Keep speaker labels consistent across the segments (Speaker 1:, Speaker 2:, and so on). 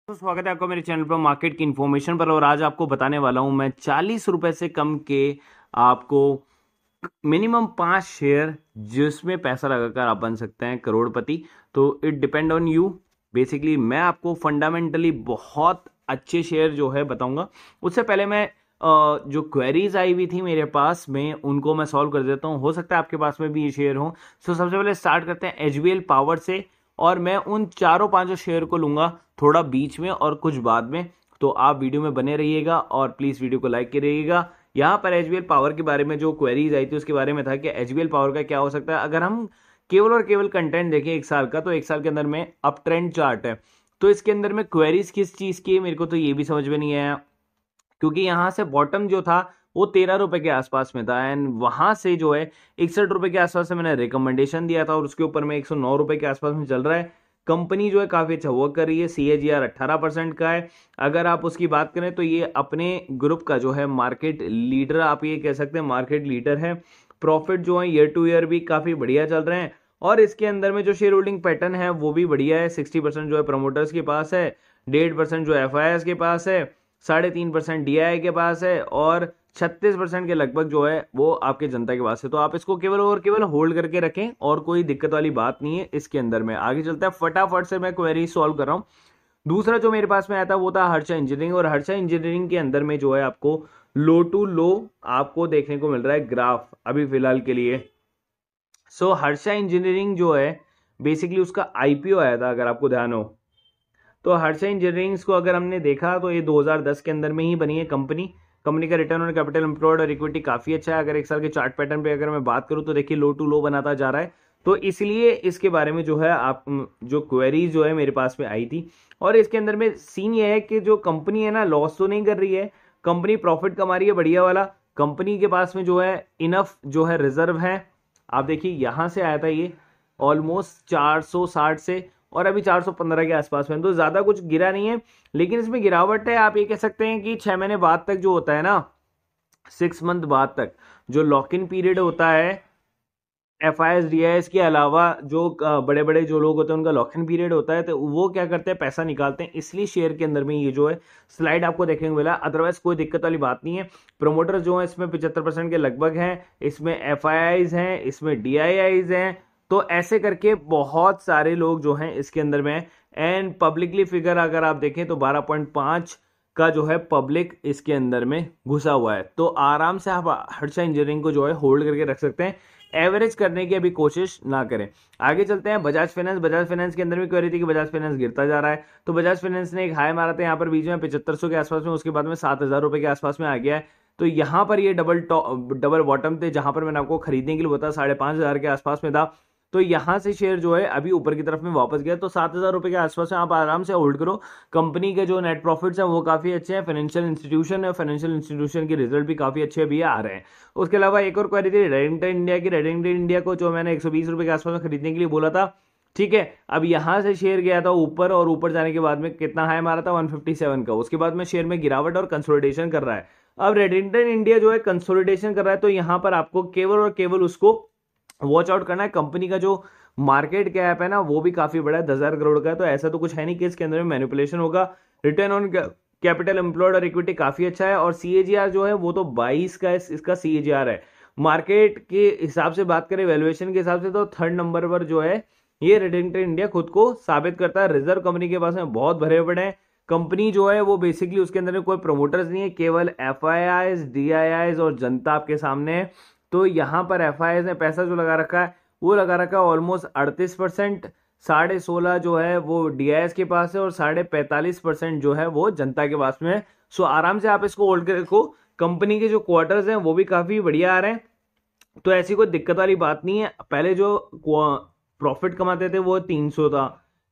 Speaker 1: तो स्वागत है आपका मेरे चैनल पर मार्केट की इन्फॉर्मेशन पर। और आज आपको बताने वाला हूं मैं 40 रुपए से कम के आपको मिनिमम 5 शेयर जिसमें पैसा लगाकर आप बन सकते हैं करोड़पति। तो it depend on you. Basically मैं आपको फंडामेंटली बहुत अच्छे शेयर जो है बताऊंगा। उससे पहले मैं जो क्वेरीज आई हुई थी मेरे पास में उनको मैं सॉल्व कर देता हूं। हो सकता है आपके पास में भी ये शेयर हो। तो सबसे पहले स्टार्ट करते हैं एचबीएल पावर से। और मैं उन चारों पांचों शेयर को लूंगा थोड़ा बीच में और कुछ बाद में। तो आप वीडियो में बने रहिएगा और प्लीज वीडियो को लाइक करिएगा। यहाँ पर एचबीएल पावर के बारे में जो क्वेरीज आई थी उसके बारे में था कि एचबीएल पावर का क्या हो सकता है अगर हम केवल और केवल कंटेंट देखें एक साल का। तो एक साल के अंदर में अप ट्रेंड चार्ट है। तो इसके अंदर में क्वेरीज किस चीज की है मेरे को तो ये भी समझ में नहीं आया, क्योंकि यहां से बॉटम जो था वो 13 रुपए के आसपास में था एंड वहां से जो है 61 रुपए के आसपास से मैंने रिकमेंडेशन दिया था और उसके ऊपर में 109 रुपए के आसपास में चल रहा है। कंपनी जो है काफी अच्छा वर्क कर रही है। CAGR 18% का है। अगर आप उसकी बात करें तो ये अपने ग्रुप का जो है मार्केट लीडर, आप ये कह सकते हैं मार्केट लीडर है। प्रॉफिट जो है ईयर टू ईयर भी काफी बढ़िया चल रहे हैं और इसके अंदर में जो शेयर होल्डिंग पैटर्न है वो भी बढ़िया है। 60% जो है प्रमोटर्स के पास है, 1.5% जो FIs के पास है, 3.5% DII के पास है और 36% के लगभग जो है वो आपके जनता के पास है। तो आप इसको केवल और केवल होल्ड करके रखें और कोई दिक्कत वाली बात नहीं है इसके अंदर में। आगे चलता है, फटाफट से मैं क्वेरी सॉल्व कर रहा हूं। दूसरा जो मेरे पास में आया था वो था हर्षा इंजीनियरिंग। और हर्षा इंजीनियरिंग के अंदर में जो है आपको लो टू लो आपको देखने को मिल रहा है ग्राफ अभी फिलहाल के लिए। हर्षा इंजीनियरिंग जो है बेसिकली उसका IPO आया था अगर आपको ध्यान हो। तो हर्षा इंजीनियरिंग को अगर हमने देखा तो ये 2010 के अंदर में ही बनी है कंपनी। कंपनी का रिटर्न ऑन कैपिटल एम्प्लॉयड और इक्विटी काफी अच्छा है। अगर एक साल के चार्ट पैटर्न पे अगर मैं बात करूं तो देखिए लो टू लो बनाता जा रहा है। तो इसलिए इसके बारे में जो है आप जो क्वेरी जो है मेरे पास में आई थी। और इसके अंदर में सीन ये है कि जो कंपनी है ना लॉस तो नहीं कर रही है, कंपनी प्रॉफिट कमा रही है बढ़िया वाला। कंपनी के पास में जो है इनफ जो है रिजर्व है। आप देखिए यहां से आया था ये ऑलमोस्ट 460 से और अभी 415 के आसपास में, तो ज्यादा कुछ गिरा नहीं है। लेकिन इसमें गिरावट है, आप ये कह सकते हैं कि 6 महीने बाद तक जो होता है ना, 6 मंथ बाद तक जो लॉक इन पीरियड होता है FIs DIs के अलावा जो बड़े बड़े जो लोग होते हैं उनका लॉक इन पीरियड होता है। तो वो क्या करते हैं, पैसा निकालते हैं। इसलिए शेयर के अंदर में ये जो है स्लाइड आपको देखने को मिला। अदरवाइज कोई दिक्कत वाली बात नहीं है। प्रोमोटर्स जो है इसमें 75% के लगभग हैं, इसमें FIIs हैं, इसमें DIIs हैं। तो ऐसे करके बहुत सारे लोग जो हैं इसके अंदर में हैं। एंड पब्लिकली फिगर अगर आप देखें तो 12.5 का जो है पब्लिक इसके अंदर में घुसा हुआ है। तो आराम से आप हर्षा इंजीनियरिंग को जो है होल्ड करके रख सकते हैं। एवरेज करने की अभी कोशिश ना करें। आगे चलते हैं बजाज फाइनेंस। बजाज फाइनेंस के अंदर भी क्वेरी थी कि बजाज फाइनेंस गिरता जा रहा है। तो बजाज फाइनेंस ने एक हाई मारा था यहाँ पर बीच में 7500 के आसपास में, उसके बाद में 7000 रुपए के आसपास में आ गया है। तो यहाँ पर ये डबल बॉटम थे जहां पर मैंने आपको खरीदने के लिए बताया 5500 के आसपास में था। तो यहां से शेयर जो है अभी ऊपर की तरफ में वापस गया। तो 7000 रुपए के आसपास में आप आराम से होल्ड करो। कंपनी के जो नेट प्रॉफिट्स हैं वो काफी अच्छे हैं। फाइनेंशियल इंस्टीट्यूशन है, फाइनेंशियल इंस्टीट्यूशन के रिजल्ट भी काफी अच्छे भी आ रहे हैं। उसके अलावा एक और क्वेरी थी रेडिंगटन इंडिया की। रेडिंगटन इंडिया को जो मैंने 120 रुपए के आसपास में खरीदने के लिए बोला था, ठीक है। अब यहां से शेयर गया था ऊपर और ऊपर जाने के बाद में कितना हाई मारा था 157 का। उसके बाद में शेयर में गिरावट और कंसोलिडेशन कर रहा है। अब रेडिंगटन इंडिया जो है कंसोलिडेशन कर रहा है, तो यहां पर आपको केवल और केवल उसको वॉच आउट करना है। कंपनी का जो मार्केट कैप है ना वो भी काफी बड़ा है, 10,000 करोड़ का है। तो ऐसा तो कुछ है नहीं कि इसके अंदर में मैनिपुलेशन होगा। रिटर्न ऑन कैपिटल एम्प्लॉयड और इक्विटी काफी अच्छा है और CAGR जो है वो तो 22 का इसका CAGR है। मार्केट के हिसाब से बात करें, वैल्यूएशन के हिसाब से, तो थर्ड नंबर पर जो है ये रेडिंगटन इंडिया खुद को साबित करता है। रिजर्व कंपनी के पास में बहुत भरे पड़े हैं। कंपनी जो है वो बेसिकली उसके अंदर कोई प्रमोटर्स नहीं है, केवल FIIs DIIs और जनता आपके सामने है। तो यहाँ पर FIIs ने पैसा जो लगा रखा है वो लगा रखा है ऑलमोस्ट 38%। 16.5 जो है वो DIIs के पास है और 45.5% जो है वो जनता के पास में है। सो आराम से आप इसको होल्ड कर रखो। कंपनी के जो क्वार्टर्स हैं वो भी काफी बढ़िया आ रहे हैं। तो ऐसी कोई दिक्कत वाली बात नहीं है। पहले जो प्रॉफिट कमाते थे वो 300 था,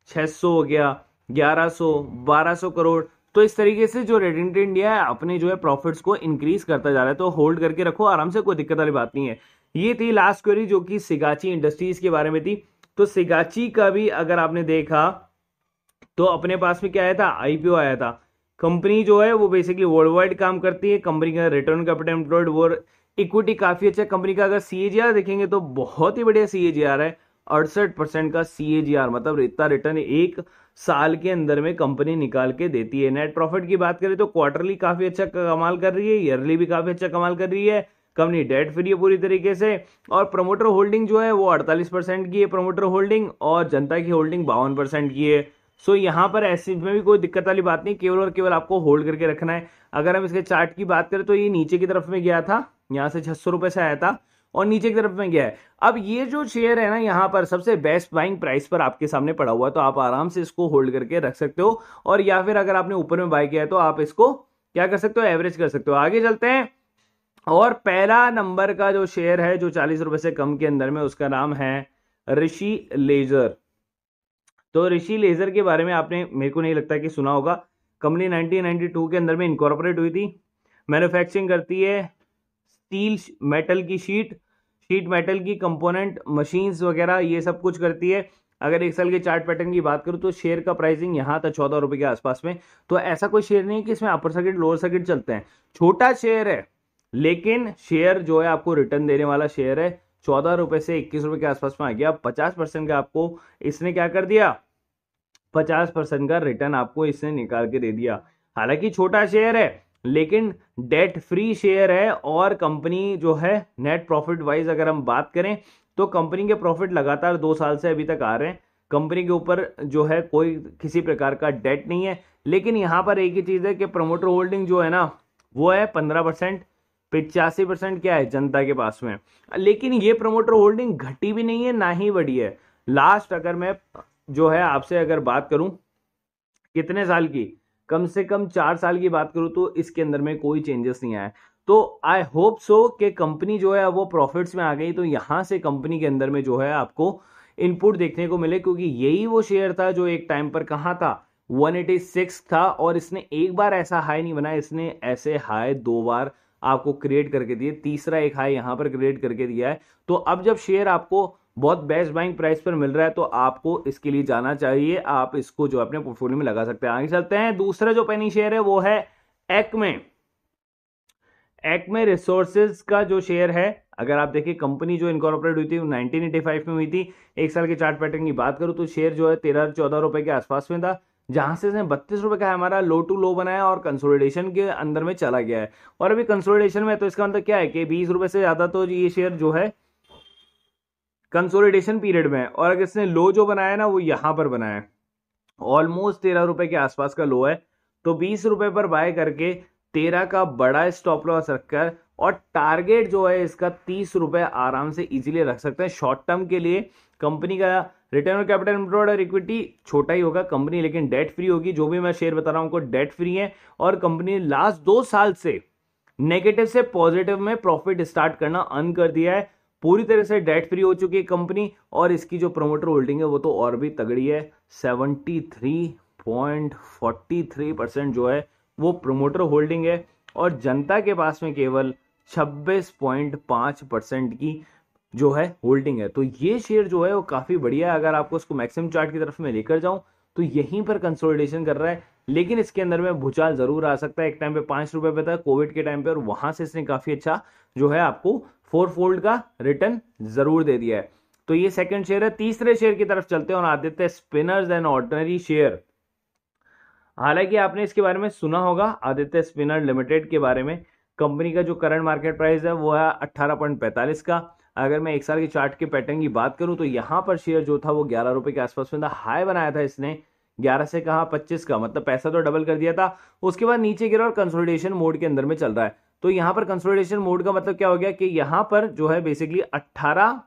Speaker 1: 600 हो गया, 1100, 1200 करोड़। तो इस तरीके से जो रेडिंगटन इंडिया है अपने जो है प्रॉफिट्स को इंक्रीज करता जा रहा है। तो होल्ड करके रखो आराम से, कोई दिक्कत वाली बात नहीं है। ये थी लास्ट क्वेरी जो कि सिगाची इंडस्ट्रीज के बारे में थी। तो सिगाची का भी अगर आपने देखा तो अपने पास में क्या आया था, IPO आया था। कंपनी जो है वो बेसिकली वर्ल्ड वाइड काम करती है। कंपनी का रिटर्न कैपिटल एम्प्लॉयड और इक्विटी काफी अच्छा है। कंपनी का अगर CAGR देखेंगे तो बहुत ही बढ़िया CAGR है 68% का CAGR, मतलब इतना रिटर्न एक साल के अंदर में कंपनी निकाल के देती है। नेट प्रॉफिट की बात करें तो क्वार्टरली काफी अच्छा कमाल कर रही है, ईयरली भी काफी अच्छा कमाल कर रही है। कंपनी डेट फ्री है पूरी तरीके से, और प्रमोटर होल्डिंग जो है वो 48% की है प्रमोटर होल्डिंग, और जनता की होल्डिंग 52% की है। सो यहाँ पर ऐसे में भी कोई दिक्कत वाली बात नहीं, केवल और केवल आपको होल्ड करके रखना है। अगर हम इसके चार्ट की बात करें तो ये नीचे की तरफ में गया था, यहाँ से 600 रुपए से आया था और नीचे की तरफ में गया है। अब ये जो शेयर है ना, यहाँ पर सबसे बेस्ट बाइंग प्राइस पर आपके सामने पड़ा हुआ है, तो आप आराम से इसको होल्ड करके रख सकते हो। और या फिर अगर आपने ऊपर में बाय किया है तो आप इसको क्या कर सकते हो, एवरेज कर सकते हो। आगे चलते हैं, और पहला नंबर का जो शेयर है जो 40 रुपए से कम के अंदर में, उसका नाम है ऋषि लेजर। तो ऋषि लेजर के बारे में आपने, मेरे को नहीं लगता कि सुना होगा। कंपनी 1992 के अंदर में इनकॉर्पोरेट हुई थी। मैन्युफैक्चरिंग करती है स्टील मेटल की शीट मेटल की कंपोनेंट, मशीन्स वगैरह, ये सब कुछ करती है। अगर एक साल के चार्ट पैटर्न की बात करूं तो शेयर का प्राइसिंग यहां था 14 रुपए के आसपास में। तो ऐसा कोई शेयर नहीं है कि इसमें अपर सर्किट लोअर सर्किट चलते हैं, छोटा शेयर है, लेकिन शेयर जो है आपको रिटर्न देने वाला शेयर है। 14 रुपए से 21 रुपए के आसपास में आ गया। 50% का आपको इसने क्या कर दिया, 50% का रिटर्न आपको इसने निकाल के दे दिया। हालांकि छोटा शेयर है, लेकिन डेट फ्री शेयर है, और कंपनी जो है नेट प्रॉफिट वाइज अगर हम बात करें तो कंपनी के प्रॉफिट लगातार 2 साल से अभी तक आ रहे हैं। कंपनी के ऊपर जो है कोई किसी प्रकार का डेट नहीं है। लेकिन यहां पर एक ही चीज है कि प्रमोटर होल्डिंग जो है ना वो है 15%, 85% क्या है जनता के पास में। लेकिन ये प्रमोटर होल्डिंग घटी भी नहीं है ना ही बढ़ी है। लास्ट अगर मैं जो है आपसे अगर बात करूं कितने साल की, कम से कम 4 साल की बात करूं तो इसके अंदर में कोई चेंजेस नहीं आया। तो आई होप सो कि कंपनी जो है वो प्रॉफिट्स में आ गई, तो यहां से कंपनी के अंदर में जो है आपको इनपुट देखने को मिले, क्योंकि यही वो शेयर था जो एक टाइम पर कहां था, 186 था, और इसने एक बार ऐसा हाई नहीं बनाया, इसने ऐसे हाई 2 बार आपको क्रिएट करके दिए, तीसरा एक हाई यहां पर क्रिएट करके दिया है। तो अब जब शेयर आपको बहुत बेस्ट बाइंग प्राइस पर मिल रहा है तो आपको इसके लिए जाना चाहिए, आप इसको जो अपने पोर्टफोलियो में लगा सकते हैं। आगे चलते हैं, दूसरा जो पेनी शेयर है वो है एक्मे। एक्मे रिसोर्सेज का जो शेयर है, अगर आप देखिए कंपनी जो इनकॉर्पोरेट हुई थी 1985 में हुई थी। एक साल के चार्ट पैटर्न की बात करूं तो शेयर जो है 13-14 रुपए के आसपास में था, जहां से इसने 32 रुपए का हमारा लो टू लो बनाया और कंसोलिडेशन के अंदर में चला गया है। और अभी कंसोलिडेशन में, तो इसका मतलब क्या है कि 20 रुपए से ज्यादा तो ये शेयर जो है कंसोलिडेशन पीरियड में, और अगर इसने लो जो बनाया ना वो यहां पर बनाया है, ऑलमोस्ट 13 रुपए के आसपास का लो है। तो 20 रुपए पर बाय करके 13 का बड़ा स्टॉप लॉस रखकर, और टारगेट जो है इसका 30 रुपए आराम से इजीली रख सकते हैं शॉर्ट टर्म के लिए। कंपनी का रिटर्न ऑन कैपिटल एम्प्लॉयड और इक्विटी छोटा ही होगा कंपनी, लेकिन डेट फ्री होगी। जो भी मैं शेयर बता रहा हूं उनको डेट फ्री है, और कंपनी लास्ट 2 साल से नेगेटिव से पॉजिटिव में प्रॉफिट स्टार्ट करना अर्न कर दिया है। पूरी तरह से डेट फ्री हो चुकी है कंपनी, और इसकी जो प्रमोटर होल्डिंग है वो तो और भी तगड़ी है। 73.43% जो है वो प्रमोटर होल्डिंग है, और जनता के पास में केवल 26.5% की जो है होल्डिंग है। तो ये शेयर जो है वो काफी बढ़िया है। अगर आपको इसको मैक्सिमम चार्ट की तरफ में लेकर जाऊं तो यहीं पर कंसोलिडेशन कर रहा है, लेकिन इसके अंदर में भूचाल जरूर आ सकता है। एक टाइम पे 5 रुपए पे था कोविड के टाइम पे, और वहां से इसने काफी अच्छा जो है आपको 4 फोल्ड का रिटर्न जरूर दे दिया है। तो ये सेकंड शेयर है। तीसरे शेयर की तरफ चलते हैं और Aditya spinners and ordinary share. हालांकि आपने इसके बारे में सुना होगा, आदित्य स्पिनर लिमिटेड के बारे में। कंपनी का जो करंट मार्केट प्राइस है वो है 18.45 का। अगर मैं एक साल के चार्ट के पैटर्न की बात करूं तो यहां पर शेयर जो था वो 11 रुपए के आसपास में था। हाई बनाया था इसने 11 से कहा 25 का, मतलब पैसा तो डबल कर दिया था। उसके बाद नीचे गिरा और कंसोलिडेशन मोड के अंदर में चल रहा है। तो यहां पर कंसोलिडेशन मोड का मतलब क्या हो गया कि यहां पर जो है बेसिकली 18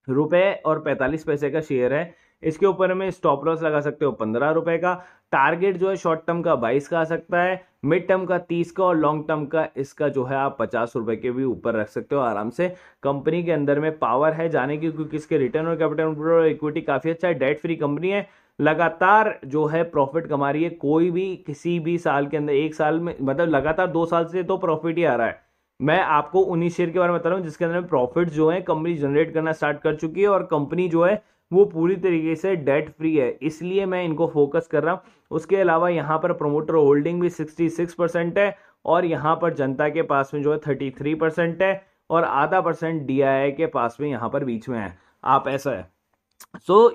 Speaker 1: रुपए और 45 पैसे का शेयर है। इसके ऊपर में स्टॉप लॉस लगा सकते हो 15 रुपए का। टारगेट जो है शॉर्ट टर्म का 22 का आ सकता है, मिड टर्म का 30 का, और लॉन्ग टर्म का इसका जो है आप 50 रुपए के भी ऊपर रख सकते हो आराम से। कंपनी के अंदर में पावर है जाने की, क्योंकि इसके रिटर्न और कैपिटल और इक्विटी काफी अच्छा है। डेट फ्री कंपनी है, लगातार जो है प्रॉफिट कमा रही है। कोई भी किसी भी साल के अंदर, एक साल में मतलब लगातार 2 साल से तो प्रॉफिट ही आ रहा है। मैं आपको 19 शेयर के बारे में बता रहा हूँ जिसके अंदर प्रॉफिट जो है कंपनी जनरेट करना स्टार्ट कर चुकी है, और कंपनी जो है वो पूरी तरीके से डेट फ्री है, इसलिए मैं इनको फोकस कर रहा हूं। उसके अलावा यहाँ पर प्रमोटर होल्डिंग भी 66% है, और यहाँ पर जनता के पास में जो है 33% है, और आधा % DII के पास में यहाँ पर बीच में है। आप ऐसा है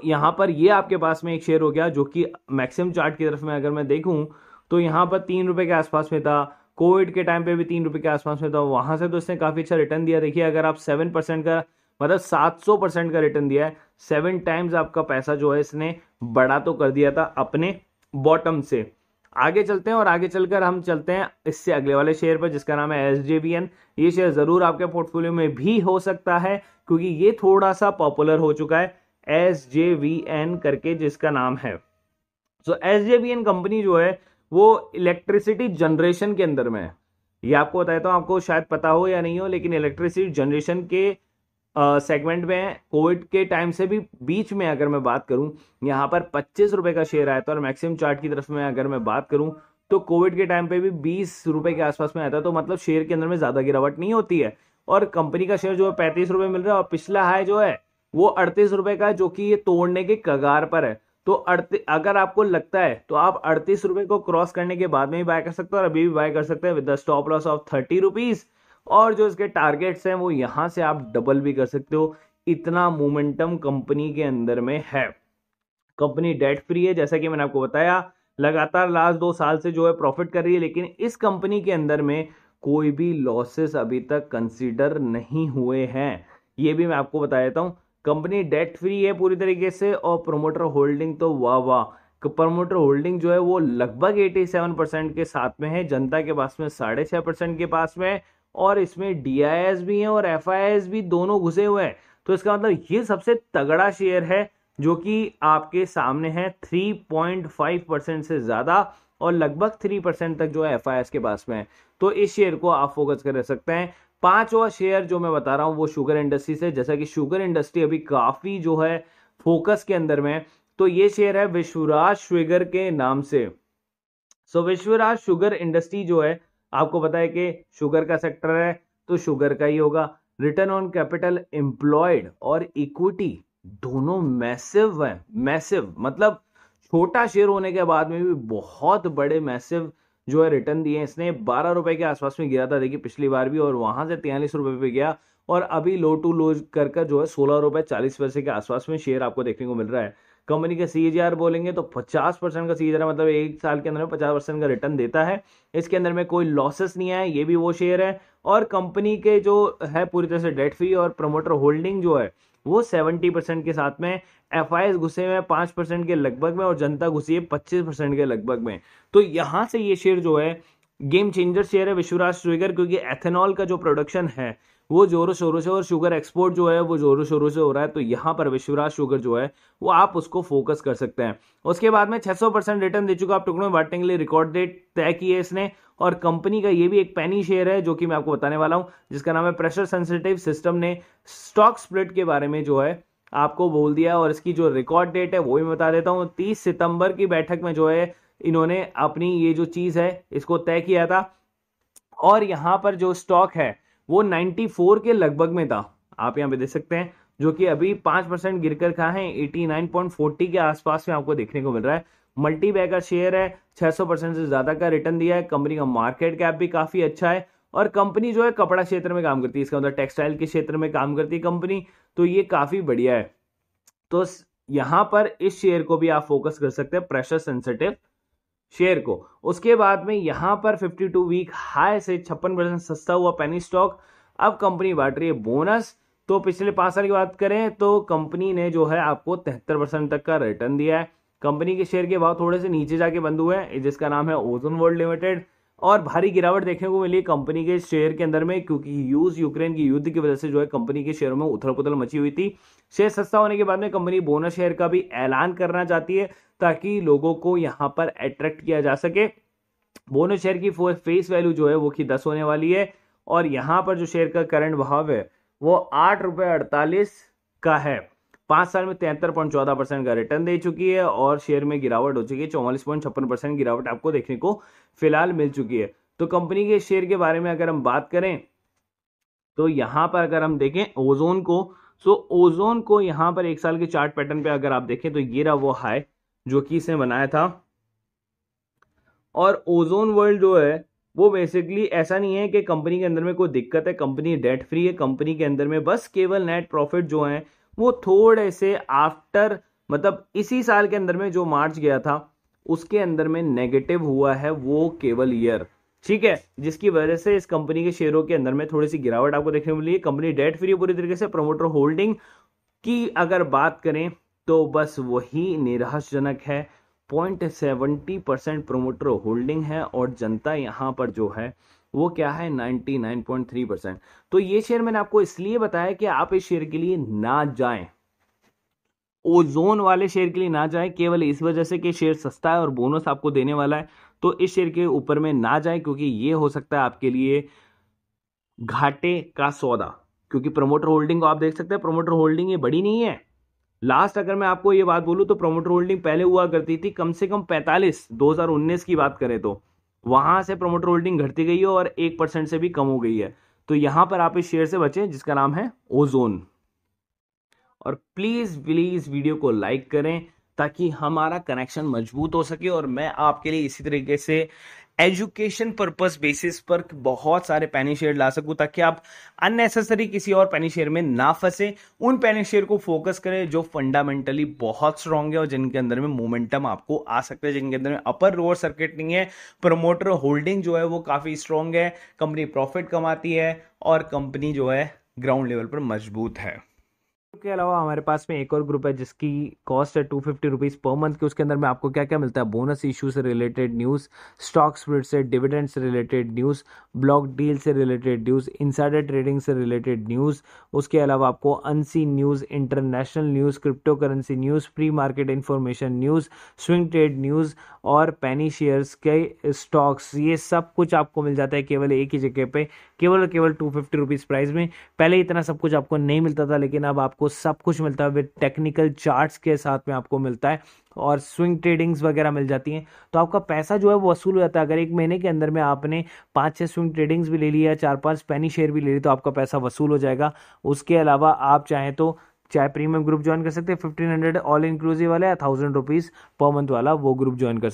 Speaker 1: यहाँ पर ये आपके पास में एक शेयर हो गया जो कि मैक्सिमम चार्ट की तरफ में अगर मैं देखूं तो यहाँ पर 3 रुपए के आसपास में था। कोविड के टाइम पे भी 3 रुपए के आसपास में था, वहां से तो इसने काफी अच्छा रिटर्न दिया। देखिए अगर आप 7% का मतलब 700% का रिटर्न दिया है, 7 टाइम्स आपका पैसा जो है इसने बड़ा तो कर दिया था अपने बॉटम से। आगे चलते हैं और आगे चलकर हम चलते हैं इससे अगले वाले शेयर पर जिसका नाम है SJVN। ये शेयर जरूर आपके पोर्टफोलियो में भी हो सकता है क्योंकि ये थोड़ा सा पॉपुलर हो चुका है, SJVN करके जिसका नाम है। सो SJVN कंपनी जो है वो इलेक्ट्रिसिटी जनरेशन के अंदर में है। ये आपको बताया तो आपको शायद पता हो या नहीं हो, लेकिन इलेक्ट्रिसिटी जनरेशन के सेगमेंट में कोविड के टाइम से भी बीच में अगर मैं बात करूं, यहाँ पर 25 रुपए का शेयर आया था और मैक्सिमम चार्ट की तरफ में अगर मैं बात करूं तो कोविड के टाइम पे भी 20 रुपए के आसपास में आया था। तो मतलब शेयर के अंदर में ज्यादा गिरावट नहीं होती है और कंपनी का शेयर जो है 35 रुपए मिल रहा है और पिछला हाई जो है वो 38 रुपए का है, जो कि ये तोड़ने के कगार पर है। तो अगर आपको लगता है तो आप 38 रुपए को क्रॉस करने के बाद में भी बाय कर सकते हो और अभी भी बाय कर सकते हैं with the stop loss of 30 rupees. और जो इसके टारगेट्स हैं वो यहां से आप डबल भी कर सकते हो। इतना मोमेंटम कंपनी के अंदर में है। कंपनी डेट फ्री है जैसा कि मैंने आपको बताया, लगातार लास्ट 2 साल से जो है प्रॉफिट कर रही है, लेकिन इस कंपनी के अंदर में कोई भी लॉसेस अभी तक कंसीडर नहीं हुए हैं। ये भी मैं आपको बता देता हूं। कंपनी डेट फ्री है पूरी तरीके से और प्रोमोटर होल्डिंग तो वाह वाह, प्रोमोटर होल्डिंग जो है वो लगभग 87% के साथ में है, जनता के पास में 6.5% के पास में है और इसमें DIS भी है और FIS भी दोनों घुसे हुए हैं। तो इसका मतलब ये सबसे तगड़ा शेयर है जो कि आपके सामने है। 3.5% से ज्यादा और लगभग 3% तक जो है FIS के पास में है। तो इस शेयर को आप फोकस कर सकते हैं। पांचवा शेयर जो मैं बता रहा हूं वो शुगर इंडस्ट्री से, जैसा कि शुगर इंडस्ट्री अभी काफी जो है फोकस के अंदर में है। तो ये शेयर है विश्वराज शुगर के नाम से। विश्वराज शुगर इंडस्ट्री जो है आपको पता है कि शुगर का सेक्टर है तो शुगर का ही होगा। रिटर्न ऑन कैपिटल एम्प्लॉयड और इक्विटी दोनों मैसिव है। मैसिव मतलब छोटा शेयर होने के बाद में भी बहुत बड़े मैसिव जो है रिटर्न दिए इसने। 12 रुपए के आसपास में गिरा था देखिए पिछली बार भी, और वहां से 43 रुपए पे गया और अभी लो टू लो कर जो है 16 रुपए 40 पैसे के आसपास में शेयर आपको देखने को मिल रहा है। कंपनी का CAGR बोलेंगे तो 50% का CAGR मतलब एक साल के अंदर में 50% का रिटर्न देता है। इसके अंदर में कोई लॉसेस नहीं है, ये भी वो शेयर है। और कंपनी के जो है पूरी तरह से डेट फ्री और प्रमोटर होल्डिंग जो है वो 70% के साथ में। FIS घुसे हुए 5% के लगभग में और जनता घुसी है 25% के लगभग में। तो यहां से ये शेयर जो है गेम चेंजर शेयर है विश्वराज शुगर, क्योंकि एथेनॉल का जो प्रोडक्शन है वो जोरों शोरों से और शुगर एक्सपोर्ट जो है वो जोरों शोरों से हो रहा है। तो यहां पर विश्वराज शुगर जो है वो आप उसको फोकस कर सकते हैं। उसके बाद में 600% रिटर्न दे चुका, आप टुकड़ों में बांटने के लिए रिकॉर्ड डेट तय की है इसने। और कंपनी का ये भी एक पेनी शेयर है जो कि मैं आपको बताने वाला हूं, जिसका नाम है प्रेशर सेंसिटिव सिस्टम ने स्टॉक स्प्लिट के बारे में जो है आपको बोल दिया। और इसकी जो रिकॉर्ड डेट है वो भी बता देता हूं। 30 सितंबर की बैठक में जो है इन्होंने अपनी ये जो चीज है इसको तय किया था। और यहां पर जो स्टॉक है वो 94 के लगभग में था, आप यहां पे देख सकते हैं, जो कि अभी 5% गिरकर कहा है 89.40 के आसपास में आपको देखने को मिल रहा है। मल्टी बैगर शेयर है, 600% से ज्यादा का रिटर्न दिया है। कंपनी का मार्केट कैप भी काफी अच्छा है और कंपनी जो है कपड़ा क्षेत्र में काम करती है, इसका मतलब टेक्सटाइल के क्षेत्र में काम करती है कंपनी। तो ये काफी बढ़िया है। तो यहां पर इस शेयर को भी आप फोकस कर सकते हैं, प्रेशर सेंसिटिव शेयर को। उसके बाद में यहां पर 52 वीक हाई से 56% सस्ता हुआ पेनी स्टॉक। अब कंपनी बांट रही है बोनस। तो पिछले 5 साल की बात करें तो कंपनी ने जो है आपको 73% तक का रिटर्न दिया है। कंपनी के शेयर के भाव थोड़े से नीचे जाके बंद हुए हैं, जिसका नाम है ओजोन वर्ल्ड लिमिटेड। और भारी गिरावट देखने को मिली कंपनी के शेयर के अंदर में, क्योंकि यूक्रेन की युद्ध की वजह से जो है कंपनी के शेयरों में उथल पुथल मची हुई थी। शेयर सस्ता होने के बाद में कंपनी बोनस शेयर का भी ऐलान करना चाहती है ताकि लोगों को यहां पर अट्रैक्ट किया जा सके। बोनस शेयर की फेस वैल्यू जो है वो की 10 होने वाली है और यहां पर जो शेयर का करंट भाव है वो 8.48 का है। 5 साल में 73.14% का रिटर्न दे चुकी है और शेयर में गिरावट हो चुकी है, 44.56% गिरावट आपको देखने को फिलहाल मिल चुकी है। तो कंपनी के शेयर के बारे में अगर हम बात करें तो यहां पर अगर हम देखें ओजोन को, ओजोन को यहां पर 1 साल के चार्ट पैटर्न पे अगर आप देखें तो ये रहा वो हाई जो कि इसने बनाया था। और ओजोन वर्ल्ड जो है वो बेसिकली ऐसा नहीं है कि कंपनी के अंदर में कोई दिक्कत है, कंपनी डेट फ्री है। कंपनी के अंदर में बस केवल नेट प्रॉफिट जो है वो थोड़े से आफ्टर, मतलब इसी साल के अंदर में जो मार्च गया था उसके अंदर में नेगेटिव हुआ है वो केवल ईयर, ठीक है, जिसकी वजह से इस कंपनी के शेयरों के अंदर में थोड़ी सी गिरावट आपको देखने को मिली है। कंपनी डेट फ्री पूरी तरीके से। प्रमोटर होल्डिंग की अगर बात करें तो बस वही निराशाजनक है। 0.70% प्रोमोटर होल्डिंग है और जनता यहां पर जो है वो क्या है 99.3%। तो ये शेयर मैंने आपको इसलिए बताया कि आप इस शेयर के लिए ना जाएं, ओजोन वाले शेयर के लिए ना जाएं, केवल इस वजह से कि शेयर सस्ता है और बोनस आपको देने वाला है। तो इस शेयर के ऊपर में ना जाएं क्योंकि ये हो सकता है आपके लिए घाटे का सौदा। क्योंकि प्रमोटर होल्डिंग को आप देख सकते हैं, प्रमोटर होल्डिंग ये बड़ी नहीं है। लास्ट अगर मैं आपको ये बात बोलूं तो प्रमोटर होल्डिंग पहले हुआ करती थी कम से कम 45, 2019 की बात करें तो वहां से प्रमोटर होल्डिंग घटती गई है और 1% से भी कम हो गई है। तो यहां पर आप इस शेयर से बचें जिसका नाम है ओजोन। और प्लीज प्लीज वीडियो को लाइक करें ताकि हमारा कनेक्शन मजबूत हो सके और मैं आपके लिए इसी तरीके से एजुकेशन पर्पस बेसिस पर बहुत सारे पेनी शेयर ला सकूं ताकि आप अननेसेसरी किसी और पेनी शेयर में ना फंसे। उन पेनी शेयर को फोकस करें जो फंडामेंटली बहुत स्ट्रांग है और जिनके अंदर में मोमेंटम आपको आ सकता है, जिनके अंदर में अपर लोअर सर्किट नहीं है। प्रमोटर होल्डिंग जो है वो काफी स्ट्रांग है, कंपनी प्रॉफिट कमाती है और कंपनी जो है ग्राउंड लेवल पर मजबूत है। के अलावा हमारे पास में एक और ग्रुप है जिसकी कॉस्ट है 250 रुपीज़ पर मंथ के। उसके अंदर में आपको क्या क्या मिलता है, बोनस इशू से रिलेटेड न्यूज़, स्टॉक स्प्लिट से, डिविडेंड से रिलेटेड न्यूज़, ब्लॉक डील से रिलेटेड न्यूज़, इनसाइडर ट्रेडिंग से रिलेटेड न्यूज़। उसके अलावा आपको unseen news, international news, crypto currency news, pre market information news, swing trade news और पेनी shares के स्टॉक्स, ये सब कुछ आपको मिल जाता है केवल एक ही जगह पे, केवल और केवल 250 रुपीज़ प्राइस में। पहले इतना सब कुछ आपको नहीं मिलता था लेकिन अब आपको सब कुछ मिलता है विद टेक्निकल चार्ट्स के साथ में आपको मिलता है और स्विंग ट्रेडिंग्स वगैरह मिल जाती हैं। तो आपका पैसा जो है वो वसूल हो जाता है। अगर एक महीने के अंदर में आपने 5-6 स्विंग ट्रेडिंग्स भी ले लिया, 4-5 पेनी शेयर भी ले ली तो आपका पैसा वसूल हो जाएगा। उसके अलावा आप चाहें तो चाहे प्रीमियम ग्रुप ज्वाइन कर सकते हैं 1500 ऑल इंक्लूसिव वाला या 1000 रुपीज़ पर मंथ वाला, वो ग्रुप ज्वाइन कर सकते हैं।